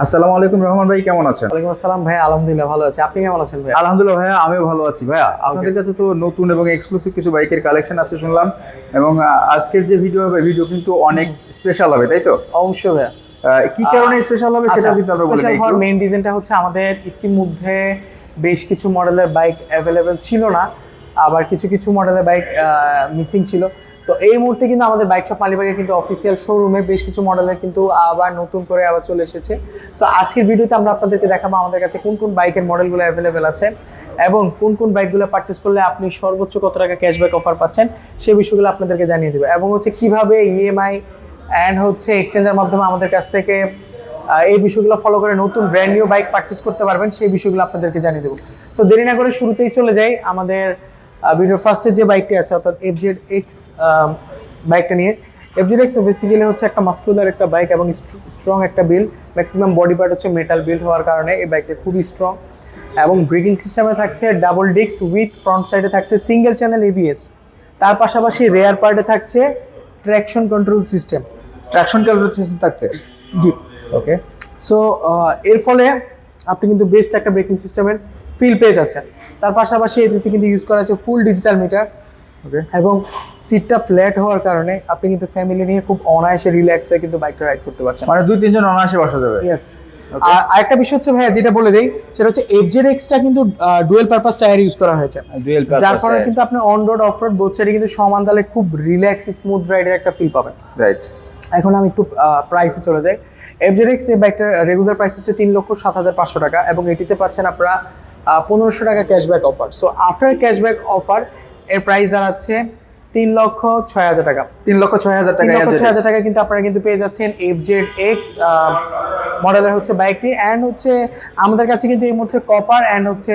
আসসালামু আলাইকুম রহমান ভাই, কেমন আছেন? ওয়ালাইকুম আসসালাম ভাই, আলহামদুলিল্লাহ ভালো আছি। আপনি কেমন আছেন ভাই? আলহামদুলিল্লাহ ভাইয়া, আমিও ভালো আছি। ভাইয়া, আপনাদের কাছে তো নতুন এবং এক্সক্লুসিভ কিছু বাইকের কালেকশন আছে শুনলাম, এবং আজকের যে ভিডিও কিন্তু অনেক স্পেশাল হবে, তাই তো? অবশ্যই ভাইয়া। কি কারণে স্পেশাল হবে সেটা কিন্তু আমরা বলে স্পেশাল দিই। হওয়ার মেইন রিজনটা হচ্ছে আমাদের ইতিমধ্যে বেশ কিছু মডেলের বাইক অ্যাভেলেবেল ছিল না, আবার কিছু কিছু মডেলের বাইক মিসিং ছিল। তো এই মুহূর্তে কিন্তু আমাদের বাইক শপ মালিবাগে কিন্তু অফিসিয়াল শোরুমে বেশ কিছু মডেলের কিন্তু আবার নতুন করে আবার চলে এসেছে। সো আজকের ভিডিওতে আমরা আপনাদেরকে দেখাবো আমাদের কাছে কোন কোন বাইকের মডেলগুলো অ্যাভেলেবেল আছে এবং কোন কোন বাইকগুলো পারচেস করলে আপনি সর্বোচ্চ কত টাকা ক্যাশব্যাক অফার পাচ্ছেন সেই বিষয়গুলো আপনাদেরকে জানিয়ে দেবে, এবং হচ্ছে কিভাবে ইএমআই অ্যান্ড হচ্ছে এক্সচেঞ্জের মাধ্যমে আমাদের কাছ থেকে এই বিষয়গুলো ফলো করে নতুন ব্র্যান্ড নিউ বাইক পারচেস করতে পারবেন সেই বিষয়গুলো আপনাদেরকে জানিয়ে দেবো। সো দেরি না করে শুরুতেই চলে যাই আমাদের ভিডিওর ফার্স্টে যে বাইকটি আছে অর্থাৎ FZX বাইকটা নিয়ে। FZX বেসিক্যালি হচ্ছে একটা মাস্কুলার একটা বাইক এবং স্ট্রং একটা বিল্ড, ম্যাক্সিমাম বডি পার্ট হচ্ছে মেটাল বিল্ড হওয়ার কারণে এই বাইকটা খুবই স্ট্রং, এবং ব্রেকিং সিস্টেমে থাকছে ডাবল ডিস্ক উইথ ফ্রন্ট সাইডে থাকছে সিঙ্গেল চ্যানেল ABS, তার পাশাপাশি রেয়ার পার্টে থাকছে ট্র্যাকশন কন্ট্রোল সিস্টেম থাকছে। জি, ওকে। সো এর ফলে আপনি কিন্তু বেস্ট একটা ব্রেকিং সিস্টেমের ফিল পেয়ে যাচ্ছেন। তার পাশাপাশি এটিতে কিন্তু ইউজ করা আছে ফুল ডিজিটাল মিটার, ওকে। এবং সিটটা ফ্ল্যাট হওয়ার কারণে আপনি কিন্তু ফ্যামিলি নিয়ে খুব অনায়াসে রিল্যাক্সে কিন্তু বাইকটা রাইড করতে পারছেন, মানে 2-3 জন অনায়াসে বসা যাবে। ইয়েস। আর আরেকটা বিষয় হচ্ছে ভাইয়া যেটা বলে দেই সেটা হচ্ছে FZX-টা কিন্তু ডুয়েল পারপাস টায়ার ইউজ করা হয়েছে, যার কারণে কিন্তু আপনি on road of road both সাইডে কিন্তু সমান তালে খুব রিল্যাক্স স্মুথ রাইডের একটা ফিল পাবেন। রাইট। এখন আমি একটু প্রাইসে চলে যাই। FZX এই বাইকটার রেগুলার প্রাইস হচ্ছে 3,07,500 টাকা, এবং এটিতে পাচ্ছেন আপনারা 1,500 টাকা cashback offer. So after cashback offer এর প্রাইস দাঁড়াচ্ছে 3,06,000 টাকা। 3,06,000 টাকা। 3,06,000 টাকা কিন্তু আপনারা কিন্তু পেয়ে যাচ্ছেন FZX মডেলের হচ্ছে বাইকটি, অ্যান্ড হচ্ছে আমাদের কাছে কিন্তু এই মুহূর্তে কপার অ্যান্ড হচ্ছে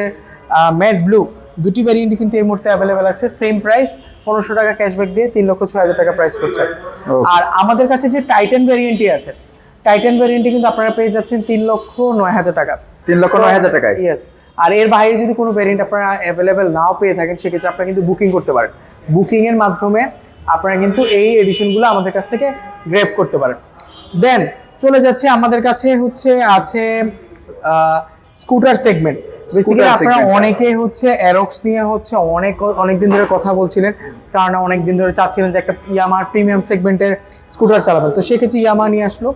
ম্যাট ব্লু দুটি ভ্যারিয়েন্টই কিন্তু এই মুহূর্তে অ্যাভেলেবেল আছে। সেম প্রাইস 1,500 টাকা ক্যাশব্যাক দিয়ে 3,06,000 টাকা প্রাইস করছে। আর আমাদের কাছে যে টাইটান ভ্যারিয়েন্টটি আছে, টাইটান ভ্যারিয়েন্টটি কিন্তু আপনারা পেয়ে যাচ্ছেন 3,09,000 টাকা। 3,09,000 টাকায়। ইয়েস। আর এর বাইরে যদি কোনো ভ্যারিয়েন্ট আপনারা অ্যাভেলেবেল নাও পেয়ে থাকেন সেক্ষেত্রে আপনারা কিন্তু বুকিং করতে পারেন। বুকিংয়ের মাধ্যমে আপনারা কিন্তু এই এডিশনগুলো আমাদের কাছ থেকে গ্রেভ করতে পারেন। দেন চলে যাচ্ছে আমাদের কাছে হচ্ছে আছে স্কুটার সেগমেন্ট। বেসিক্যালি আপনারা অনেকে হচ্ছে অ্যারক্স নিয়ে হচ্ছে অনেক দিন ধরে কথা বলছিলেন, কারণ অনেক দিন ধরে চাচ্ছিলেন যে একটা ইয়ামার প্রিমিয়াম সেগমেন্টের স্কুটার চালাবেন। তো সেক্ষেত্রে ইয়ামা নিয়ে আসলো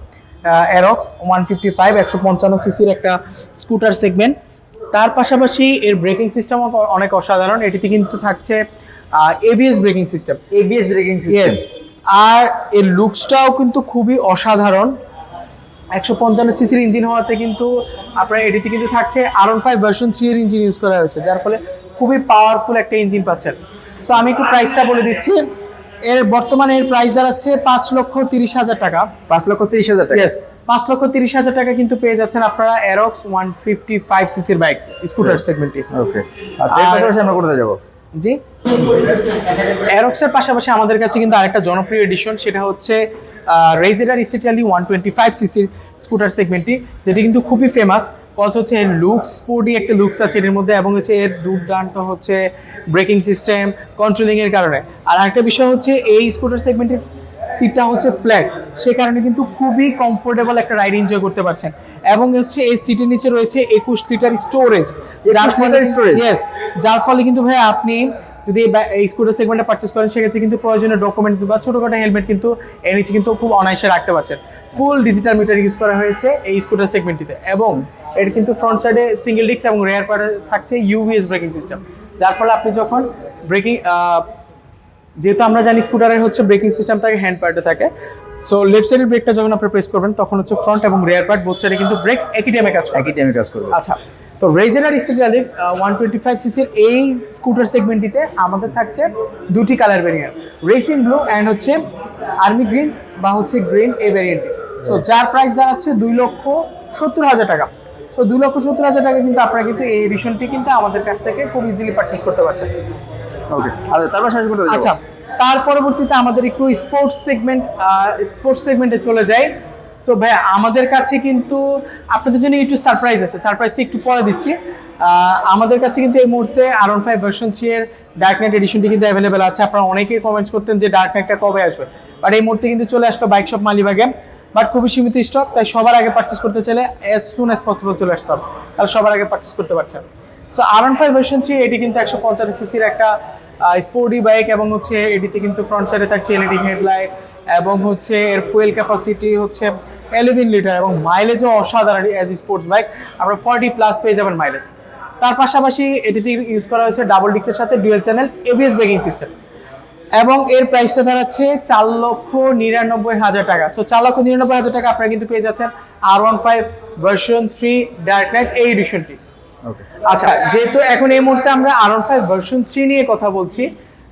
অ্যারক্স 155 155 সিসির একটা স্কুটার সেগমেন্ট। তার পাশাপাশি এর ব্রেকিং সিস্টেম অনেক অসাধারণ, এটিতে কিন্তু থাকছে ABS ব্রেকিং সিস্টেম। ইয়েস। আর এর লুকসটাও কিন্তু খুবই অসাধারণ। 155 সিসির ইঞ্জিন হওয়াতে কিন্তু আপনার এটিতে কিন্তু থাকছে R15 ভার্সন 3 এর ইঞ্জিন ইউজ করা হয়েছে, যার ফলে খুবই পাওয়ারফুল একটা ইঞ্জিন পাচ্ছেন। সো আমি একটু প্রাইসটা বলে দিচ্ছি। এর বর্তমানে এর প্রাইস দাঁড়াচ্ছে 5,30,000 টাকা। 5,30,000 টাকা। ইয়েস, 5,30,000 টাকা কিন্তু পেয়ে যাচ্ছেন আপনারা অ্যারক্স 155 সিসির বাইক স্কুটার সেগমেন্টে। ওকে। আচ্ছা, এর পাশাপাশি আমরা কোথায় যাব? জি, অ্যারক্সের পাশাপাশি আমাদের কাছে কিন্তু আরেকটা জনপ্রিয় এডিশন, সেটা হচ্ছে রেজেডার ইসিটিয়ালি 125 সিসির স্কুটার সেগমেন্টটি, যেটি কিন্তু খুবই ফেমাস। কজ হচ্ছে এর লুকস, স্পোর্টি একটা লুকস আছে এর মধ্যে, এবং হচ্ছে এর দুর্দান্ত হচ্ছে ব্রেকিং সিস্টেম কন্ট্রোলিং এর কারণে। আর আরেকটা বিষয় হচ্ছে এই স্কুটার সেগমেন্টের সিটটা হচ্ছে ফ্ল্যাট, সে কারণে কিন্তু খুবই কমফোর্টেবল একটা রাইড এনজয় করতে পারছেন। এবং হচ্ছে এই সিটের নিচে রয়েছে 21 লিটার স্টোরেজ, যার ফলে কিন্তু ভাই আপনি যদি এই স্কুটার সেগমেন্টটা পারচেস করেন সেক্ষেত্রে কিন্তু প্রয়োজনীয় ডকুমেন্টস বা ছোটখাটো হেলমেট কিন্তু এর নিচে কিন্তু খুব অনায়াসে রাখতে পারছেন। ফুল ডিজিটাল মিটার ইউজ করা হয়েছে এই স্কুটার সেগমেন্টটিতে, এবং এর কিন্তু ফ্রন্ট সাইডে সিঙ্গেল ডিস্ক এবং রেয়ার পার্টে থাকছে UBS ব্রেকিং সিস্টেম, যার ফলে আপনি যখন ব্রেকিং, যেহেতু আমরা জানি স্কুটারের হচ্ছে ব্রেকিং সিস্টেম থাকে হ্যান্ড পার্টে থাকে, সো লেফট সাইডের ব্রেকটা যখন আপনি প্রেস করবেন তখন হচ্ছে ফ্রন্ট এবং রেয়ার পার্ট বোথ সাইডে কিন্তু ব্রেক একই টাইমে কাজ করবে। আচ্ছা, তো রেজেনার স্টিলারের 125 সিসির এই স্কুটার সেগমেন্টটিতে আমাদের থাকছে দুটি colour variant, racing blue and হচ্ছে আর্মি গ্রিন বা হচ্ছে গ্রিন এই ভেরিয়েন্টে। সো যার প্রাইস দাঁড়াচ্ছে 2,70,000 টাকা। সো 2,70,000 টাকা কিন্তু আপনারা কিন্তু এই এডিশনটি কিন্তু আমাদের কাছ থেকে খুব ইজিলি পারচেস করতে পারছেন। ওকে। আচ্ছা, তারপর শেষ করতে যাব। আচ্ছা, তার পরবর্তীতে আমাদের একটু স্পোর্টস সেগমেন্টে চলে যাই। সো ভাই আমাদের কাছে কিন্তু আপনাদের জন্য একটু সারপ্রাইজ আছে, সারপ্রাইজটা একটু পরে দিচ্ছি। আমাদের কাছে কিন্তু এই মুহূর্তে R15 ভার্সন 3 এর ডার্ক নাইট এডিশনটি কিন্তু অ্যাভেলেবেল আছে। আপনারা অনেকেই কমেন্টস করতেন যে ডার্ক নাইটটা কবে আসবে, বাট এই মুহূর্তে কিন্তু চলে আসলো বাইক শপ মালিবাগে। বাট খুবই সীমিত স্টক, তাই সবার আগে পারচেস করতে চাইলে অ্যাজ সুন অ্যাজ পসিবল চলে আসতে হবে, তাহলে সবার আগে পারচেস করতে পারছেন। সো R15 ভার্সন 3 এটি কিন্তু 155 সিসির একটা স্পোর্টি বাইক, এবং হচ্ছে এটিতে কিন্তু ফ্রন্ট সাইডে থাকছে এলইডি হেডলাইট, এবং হচ্ছে এর ফুয়েল ক্যাপাসিটি হচ্ছে 11 লিটার, এবং মাইলেজও অসাধারণ। অ্যাজ স্পোর্টস বাইক আমরা 40+ পেয়ে যাবেন মাইলেজ। তার পাশাপাশি এটিতে ইউজ করা হয়েছে ডাবল ডিক্সের সাথে dual channel ABS braking system, এবং এর প্রাইসটা দাঁড়াচ্ছে 4,99,000 টাকা। সো 4,99,000 টাকা আপনারা কিন্তু পেয়ে যাচ্ছেন R15 ভার্সন 3 ডার্ক নাইট এই এডিশনটি। ওকে, আচ্ছা, যেহেতু এখন এই মুহূর্তে আমরা R15 ভার্সন 3 নিয়ে কথা বলছি,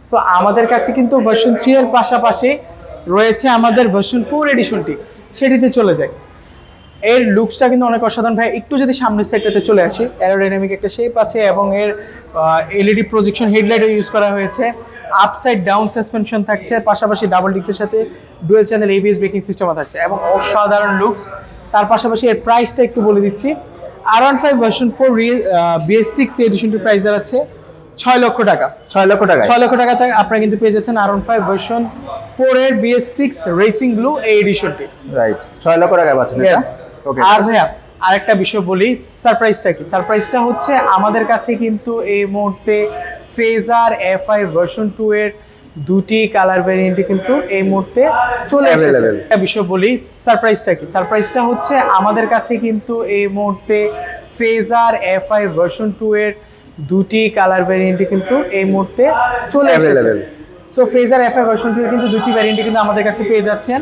সো আমাদের কাছে কিন্তু ভার্সন 3 এর পাশাপাশি রয়েছে আমাদের ভার্সন 4 এডিশনটি, সেটিতে চলে যায়। এর লুকসটা কিন্তু অনেক অসাধারণ ভাই। একটু যদি সামনের সাইডটাতে চলে আসি, অ্যারোডাইনামিক একটা শেপ আছে, এবং এর এলইডি প্রজেকশন হেডলাইটও ইউজ করা হয়েছে, আপসাইড ডাউন সাসপেনশন থাকছে, পাশাপাশি ডাবল ডিক্সের সাথে ডুয়েল চ্যানেল এবিএস ব্রেকিং সিস্টেমও থাকছে, এবং অসাধারণ লুকস। তার পাশাপাশি এর প্রাইসটা একটু বলে দিচ্ছি। R15 ভার্সন 4 BS6 এডিশনটির প্রাইস দাঁড়াচ্ছে 6 লক্ষ টাকা। 6 লক্ষ টাকা। 6 লক্ষ টাকাতে আপনারা কিন্তু পেয়ে যাচ্ছেন R15 ভার্সন 4 এর BS6 রেসিং ব্লু এই এডিশনটি। রাইট, 6 লক্ষ টাকা পাচ্ছেন এটা। Yes. ওকে, আর ভাইয়া আরেকটা বিষয় বলি, সারপ্রাইজটা কি? সারপ্রাইজটা হচ্ছে আমাদের কাছে কিন্তু এই মুহূর্তে ফেজার FI ভার্সন 2 এর দুটি কালার ভ্যারিয়েন্টে কিন্তু এই মুহূর্তে চলে এসেছে। Available. একটা বিষয় বলি, সারপ্রাইজটা কি? সারপ্রাইজটা হচ্ছে আমাদের কাছে কিন্তু এই মুহূর্তে ফেজার FI ভার্সন 2 এর দুটি কালার ভ্যারিয়েন্টে কিন্তু এই মুহূর্তে চলে এসেছে। Available. So phasor FI version 2 এর কিন্তু দুটি ভ্যারিয়েন্টে কিন্তু আমাদের কাছে পেয়ে যাচ্ছেন।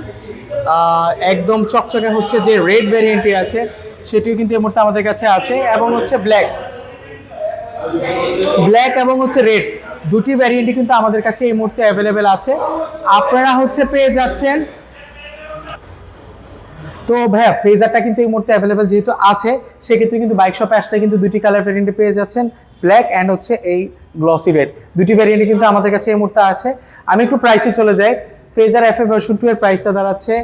একদম চকচকে হচ্ছে যে রেড ভ্যারিয়েন্টটি আছে, সেটিও কিন্তু এই মুহূর্তে আমাদের কাছে আছে, এবং হচ্ছে ব্ল্যাক এবং হচ্ছে রেড, দুটি ভ্যারিয়েন্টই কিন্তু আমাদের কাছে এই মুহূর্তে অ্যাভেলেবেল আছে। আপনারা হচ্ছে পেয়ে যাচ্ছেন। তো ভাইয়া ফেজারটা কিন্তু এই মুহূর্তে অ্যাভেলেবেল যেহেতু আছে, সেক্ষেত্রে কিন্তু বাইক শপে আসলে কিন্তু দুটি কালার ভ্যারিয়েন্টে পেয়ে যাচ্ছেন, ব্ল্যাক অ্যান্ড হচ্ছে এই গ্লসি রেড, দুটি ভ্যারিয়েন্টই কিন্তু আমাদের কাছে এই মুহূর্তে আছে। আমি একটু প্রাইসে চলে যাই। ফেজার FI ভার্সন 2 এর প্রাইসটা দাঁড়াচ্ছে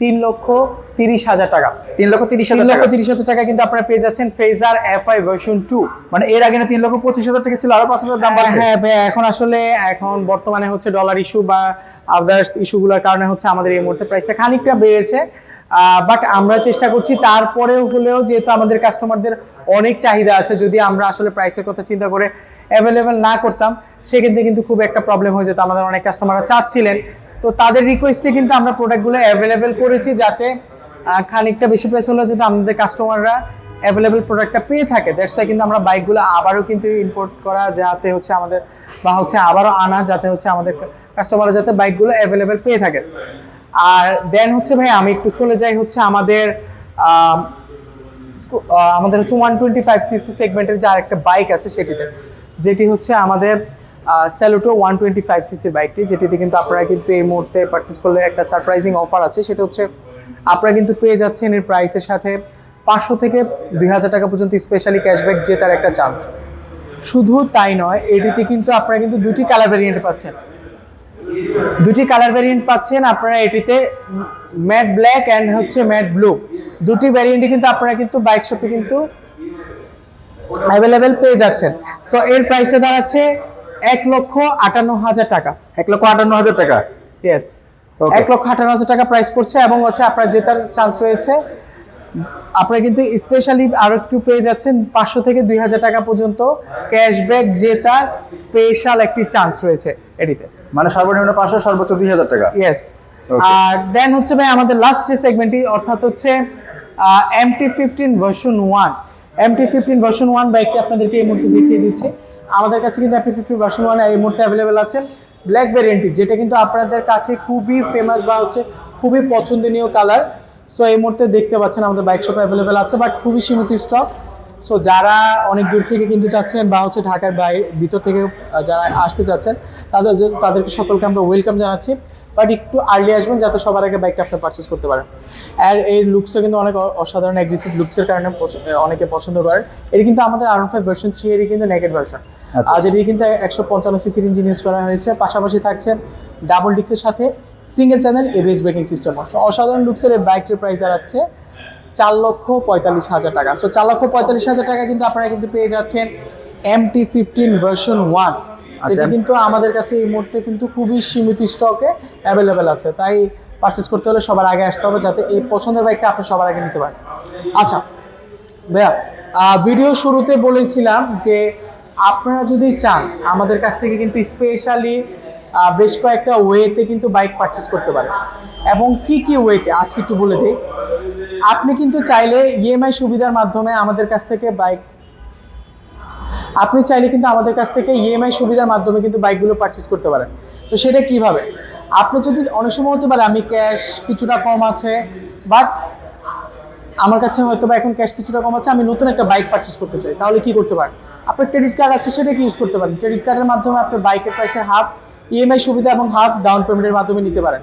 3,30,000 টাকা। 3,30,000 টাকা। 3,30,000 টাকা কিন্তু আপনারা পেয়ে যাচ্ছেন ফেজার FI ভার্সন 2। মানে এর আগে না 3,25,000 টাকা ছিল, আরো 5,000 দাম বাড়ছে। হ্যাঁ ভাই, এখন বর্তমানে হচ্ছে ডলার ইস্যু বা আদার্স ইস্যুগুলোর কারণে হচ্ছে আমাদের এই মুহূর্তে প্রাইসটা খানিকটা বেড়েছে, বাট আমরা চেষ্টা করছি তারপরেও হলেও, যেহেতু আমাদের কাস্টমারদের অনেক চাহিদা আছে, যদি আমরা আসলে প্রাইসের কথা চিন্তা করে অ্যাভেলেবেল না করতাম সেক্ষেত্রে কিন্তু খুব একটা প্রবলেম হয়ে যেত। আমাদের অনেক কাস্টমাররা চাচ্ছিলেন, তো তাদের রিকোয়েস্টে কিন্তু আমরা প্রোডাক্টগুলো অ্যাভেলেবেল করেছি, যাতে খানিকটা বেশি প্রাইস হলে যাতে আমাদের কাস্টমাররা অ্যাভেলেবেল প্রোডাক্টটা পেয়ে থাকে। দ্যাটস ওয়াই কিন্তু আমরা বাইকগুলো আবারও কিন্তু ইম্পোর্ট করা, যাতে হচ্ছে আমাদের বা হচ্ছে আবারও আনা, যাতে হচ্ছে আমাদের কাস্টমাররা যাতে বাইকগুলো অ্যাভেলেবেল পেয়ে থাকে। আর দেন হচ্ছে ভাই আমি একটু চলে যাই হচ্ছে আমাদের হচ্ছে 125 সিসি সেগমেন্টের যে আরেকটা বাইক আছে সেটিতে, যেটি হচ্ছে আমাদের স্যালুটো 125 সিসি বাইকটি, যেটিতে কিন্তু আপনারা কিন্তু এই মুহূর্তে পারচেস করলে একটা সারপ্রাইজিং অফার আছে। সেটা হচ্ছে আপনারা কিন্তু পেয়ে যাচ্ছেন এর প্রাইসের সাথে 500 থেকে 2,000 টাকা পর্যন্ত স্পেশালি ক্যাশব্যাক জেতার একটা চান্স। শুধু তাই নয়, এটিতে কিন্তু আপনারা কিন্তু দুটি কালার ভ্যারিয়েন্ট পাচ্ছেন। আপনারা এটিতে ম্যাট ব্ল্যাক অ্যান্ড হচ্ছে ম্যাট ব্লু, দুটি ভ্যারিয়েন্টই কিন্তু আপনারা কিন্তু বাইক শপে কিন্তু অ্যাভেলেবেল পেয়ে যাচ্ছেন। সো এর প্রাইসটা দাঁড়াচ্ছে 1,58,000 টাকা। 1,58,000 টাকা। Yes, Okay. 1,58,000 টাকা প্রাইস পড়ছে, এবং হচ্ছে আপনার জেতার চান্স রয়েছে। আপনারা কিন্তু স্পেশালি আরো একটু পেয়ে যাচ্ছেন 500 থেকে 2,000 টাকা পর্যন্ত ক্যাশব্যাক জেতার স্পেশাল একটি চান্স রয়েছে এটিতে। মানে সর্বনিম্ন 500, সর্বোচ্চ 2,000 টাকা। ইয়েস। Okay. আর দেন হচ্ছে ভাই আমাদের লাস্ট যে সেগমেন্টটি, অর্থাৎ হচ্ছে MT-15 ভার্সন 1। MT-15 ভার্সন 1 বাইকটি আপনাদেরকে এই মুহূর্তে দেখিয়ে দিচ্ছি। আমাদের কাছে কিন্তু MT-15 ভার্সন 1 এই মুহূর্তে অ্যাভেলেবেল আছে ব্ল্যাক ভ্যারিয়েন্টটি, যেটা কিন্তু আপনাদের কাছে খুবই ফেমাস বা হচ্ছে খুবই পছন্দনীয় কালার। সো এই মুহূর্তে দেখতে পাচ্ছেন আমাদের বাইক শপে অ্যাভেলেবেল আছে, বাট খুবই সীমিত স্টক। সো যারা অনেক দূর থেকে কিনতে চাচ্ছেন বা হচ্ছে ঢাকার ভিতর থেকে যারা আসতে চাচ্ছেন, তাদেরকে সকলকে আমরা ওয়েলকাম জানাচ্ছি, বাট একটু আর্লি আসবেন যাতে সবার আগে বাইকটা আপনি পারচেস করতে পারেন। আর এই লুকসটা কিন্তু অনেক অসাধারণ, অ্যাগ্রেসিভ লুকসের কারণে অনেকে পছন্দ করেন। এটি কিন্তু আমাদের R15 ভার্সন 3 এরই কিন্তু নেকেড ভার্সন, আর যেটি কিন্তু 155 সিসির ইঞ্জিন ইউজ করা হয়েছে। পাশাপাশি থাকছে ডাবল ডিক্সের সাথে single channel ABS braking system. অসাধারণ লুকসের এই বাইকটির প্রাইস দাঁড়াচ্ছে 4,45,000 টাকা। সো 4,45,000 টাকা কিন্তু আপনারা কিন্তু পেয়ে যাচ্ছেন MT-15 ভার্সন 1, যেটা কিন্তু আমাদের কাছে এই মুহূর্তে কিন্তু খুবই সীমিত স্টকে অ্যাভেলেবেল আছে। তাই পারচেস করতে হলে সবার আগে আসতে হবে, যাতে এই পছন্দের বাইকটা আপনি সবার আগে নিতে পারেন। আচ্ছা ভাইয়া, ভিডিও শুরুতে বলেছিলাম যে আপনারা যদি চান আমাদের কাছ থেকে কিন্তু স্পেশালি বেশ কয়েকটা ওয়েতে কিন্তু বাইক পারচেস করতে পারেন, এবং কি কি ওয়েতে আজকে একটু বলে দিই। আপনি কিন্তু চাইলে ইএমআই সুবিধার মাধ্যমে আমাদের কাছ থেকে ইএমআই সুবিধার মাধ্যমে কিন্তু বাইকগুলো পারচেস করতে পারেন। তো সেটা কিভাবে? আপনি যদি অনেক সময় হতে পারে আমি ক্যাশ কিছুটা কম আছে, বাট আমার কাছে হয়তো বা এখন ক্যাশ কিছুটা কম আছে, আমি নতুন একটা বাইক পারচেস করতে চাই, তাহলে কি করতে পারেন? আপনার ক্রেডিট কার্ড আছে, সেটা কি ইউজ করতে পারেন। ক্রেডিট কার্ডের মাধ্যমে আপনার বাইকের প্রাইসে হাফ ইএমআই সুবিধা এবং হাফ ডাউন পেমেন্টের মাধ্যমে নিতে পারেন।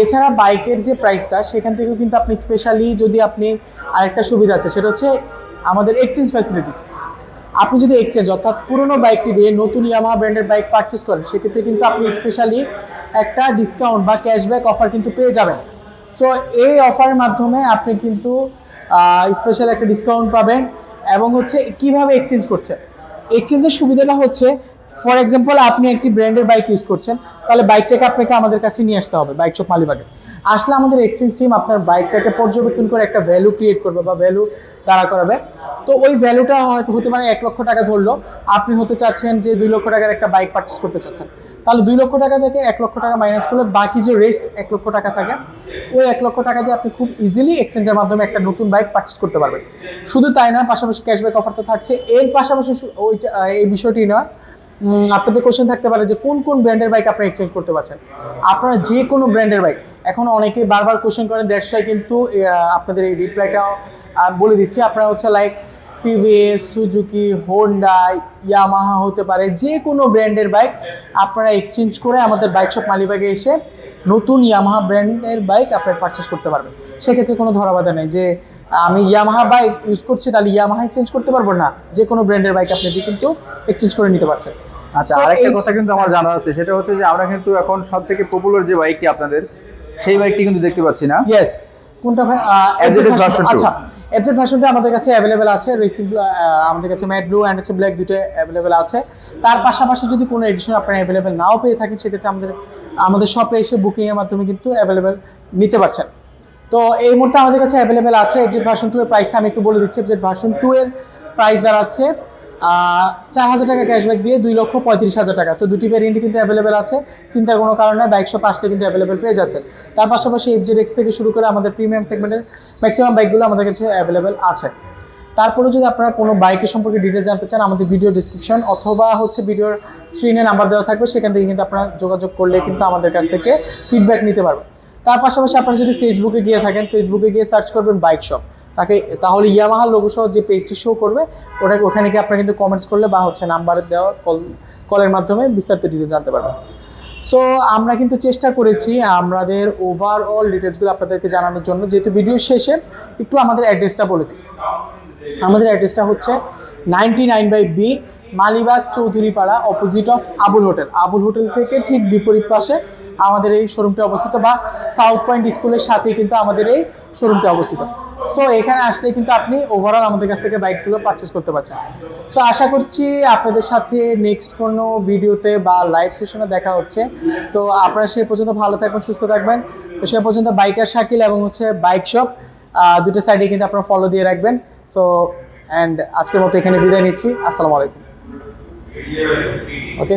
এছাড়া বাইকের যে প্রাইসটা সেখান থেকেও কিন্তু আপনি স্পেশালি যদি আপনি আরেকটা সুবিধা আছে, সেটা হচ্ছে আমাদের এক্সচেঞ্জ ফ্যাসিলিটিস। আপনি যদি এক্সচেঞ্জ অর্থাৎ পুরনো বাইকটি দিয়ে নতুন ইয়ামাহা ব্র্যান্ডের বাইক পারচেস করেন, সেক্ষেত্রে কিন্তু আপনি স্পেশালি একটা ডিসকাউন্ট বা ক্যাশব্যাক অফার কিন্তু পেয়ে যাবেন। সো এই অফারের মাধ্যমে আপনি কিন্তু স্পেশাল একটা ডিসকাউন্ট পাবেন। এবং হচ্ছে কিভাবে এক্সচেঞ্জ করছেন, এক্সচেঞ্জের সুবিধাটা হচ্ছে, ফর এক্সাম্পল আপনি একটি ব্র্যান্ডের বাইক ইউজ করছেন, তাহলে বাইকটাকে আপনাকে আমাদের কাছে নিয়ে আসতে হবে বাইক শপ মালিবাগে। আসলে আমাদের এক্সচেঞ্জ টিম আপনার বাইকটাকে পর্যবেক্ষণ করে একটা ভ্যালু ক্রিয়েট করবে বা ভ্যালু দাঁড়া করাবে। তো ওই ভ্যালুটা হয়তো হতে পারে 1 লক্ষ টাকা ধরলো, আপনি হতে চাচ্ছেন যে 2 লক্ষ টাকার একটা বাইক পারচেস করতে চাচ্ছেন, তাহলে 2 লক্ষ টাকা থেকে 1 লক্ষ টাকা মাইনাস করলে বাকি যে রেস্ট 1 লক্ষ টাকা থাকে, ওই 1 লক্ষ টাকা দিয়ে আপনি খুব ইজিলি এক্সচেঞ্জের মাধ্যমে একটা নতুন বাইক পারচেস করতে পারবেন। শুধু তাই না, পাশাপাশি ক্যাশব্যাক অফার তো থাকছে। এর পাশাপাশি ওইটা এই বিষয়টি নয়, আপনাদের কোশ্চেন থাকতে পারে যে কোন কোন ব্র্যান্ডের বাইক আপনারা এক্সচেঞ্জ করতে পারছেন। আপনারা যে কোনো ব্র্যান্ডের বাইক, এখন অনেকে বারবার কোশ্চেন করেন, দ্যাটস ওয়াই কিন্তু আপনাদের এই রিপ্লাইটা বলে দিচ্ছি। আপনারা হচ্ছে like TVS, Suzuki, Honda, Yamaha হতে পারে, যে কোনো ব্র্যান্ডের বাইক আপনারা এক্সচেঞ্জ করে আমাদের বাইক শপ মালিবাগে এসে নতুন ইয়ামাহা ব্র্যান্ডের বাইক আপনারা পারচেস করতে পারবেন। সেক্ষেত্রে কোনো ধরাবাধা নেই যে আমি ইয়ামাহা বাইক ইউজ করছি তাহলে ইয়ামাহা এক্সচেঞ্জ করতে পারবো না, যে কোনো ব্র্যান্ডের বাইক আপনি কিন্তু এক্সচেঞ্জ করে নিতে পারছেন। আচ্ছা, আরেকটা কথা কিন্তু আমার জানা আছে, সেটা হচ্ছে যে আমরা কিন্তু এখন সব থেকে পপুলার যে বাইকটি আপনাদের, সেই বাইকটি কিন্তু দেখতে পাচ্ছি না। ইয়েস, কোনটা ভাই? FZ version 2। আচ্ছা, FZ ভার্সনটা আমাদের কাছে অ্যাভেলেবেল আছে। রেসিং আমাদের কাছে ম্যাট ব্লু অ্যান্ড হচ্ছে ব্ল্যাক দুটো অ্যাভেলেবেল আছে। তার পাশাপাশি যদি কোনো এডিশন আপনারা অ্যাভেলেবেল নাও পেয়ে থাকেন, সেক্ষেত্রে আমাদের শপে এসে বুকিংয়ের মাধ্যমে কিন্তু অ্যাভেলেবেল নিতে পারছেন। তো এই মুহূর্তে আমাদের কাছে অ্যাভেলেবেল আছে FZ ভার্সন 2 এর প্রাইসটা আমি একটু বলে দিচ্ছি। FZ ভার্সন 2 এর প্রাইস দাঁড়াচ্ছে 4,000 টাকা ক্যাশব্যাক দিয়ে 2,35,000 টাকা। তো দুটি ভ্যারিয়েন্টই কিন্তু অ্যাভেলেবেল আছে, চিন্তার কোনো কারণ নেই, বাইক শপ আসলে কিন্তু অ্যাভেলেবেল পেয়ে যাচ্ছেন। তার পাশাপাশি FZX থেকে শুরু করে আমাদের প্রিমিয়াম সেগমেন্টের ম্যাক্সিমাম বাইকগুলো আমাদের কাছে অ্যাভেলেবেল আছে। তারপরে যদি আপনারা কোনো বাইকের সম্পর্কে ডিটেল জানতে চান, আমাদের ভিডিও ডিসক্রিপশন অথবা হচ্ছে ভিডিওর স্ক্রিনে নাম্বার দেওয়া থাকবে, সেখান থেকে কিন্তু আপনারা যোগাযোগ করলে কিন্তু আমাদের কাছ থেকে ফিডব্যাক নিতে পারবেন। তার পাশাপাশি আপনারা যদি ফেসবুকে গিয়ে থাকেন, ফেসবুকে গিয়ে সার্চ করবেন বাইক শপ, তাহলে ইয়ামাহা লোগো সহ যে পেজটি শো করবে, ওখানে কি আপনারা কিন্তু কমেন্টস করলে বা হচ্ছে নাম্বার দেওয়া কলের মাধ্যমে বিস্তারিত ডিটেলস জানতে পারবেন। সো আমরা কিন্তু চেষ্টা করেছি আমাদের ওভারঅল ডিটেলসগুলো আপনাদেরকে জানানোর জন্য। যেহেতু ভিডিও শেষে একটু আমাদের অ্যাড্রেসটা বলে দিই। আমাদের অ্যাড্রেসটা হচ্ছে 99/B Malibagh Chowdhurypara, opposite of Abul hotel. Abul hotel থেকে ঠিক বিপরীত পাশে আমাদের এই শোরুমটি অবস্থিত, বা সাউথ পয়েন্ট স্কুলের সাথেই কিন্তু আমাদের এই শোরুমটি অবস্থিত। সো এখানে আসলে কিন্তু আপনি ওভারঅল আমাদের কাছ থেকে বাইকগুলো পারচেস করতে পারছেন। সো আশা করছি আপনাদের সাথে নেক্সট কোনো ভিডিওতে বা লাইভ সেশনে দেখা হচ্ছে। তো আপনারা সে পর্যন্ত ভালো থাকবেন, সুস্থ থাকবেন। তো সে পর্যন্ত বাইকার শাকিল এবং হচ্ছে বাইক শপ দুটো সাইডে কিন্তু আপনারা ফলো দিয়ে রাখবেন। সো অ্যান্ড আজকের মতো এখানে বিদায় নিচ্ছি। আসসালামু আলাইকুম। ওকে।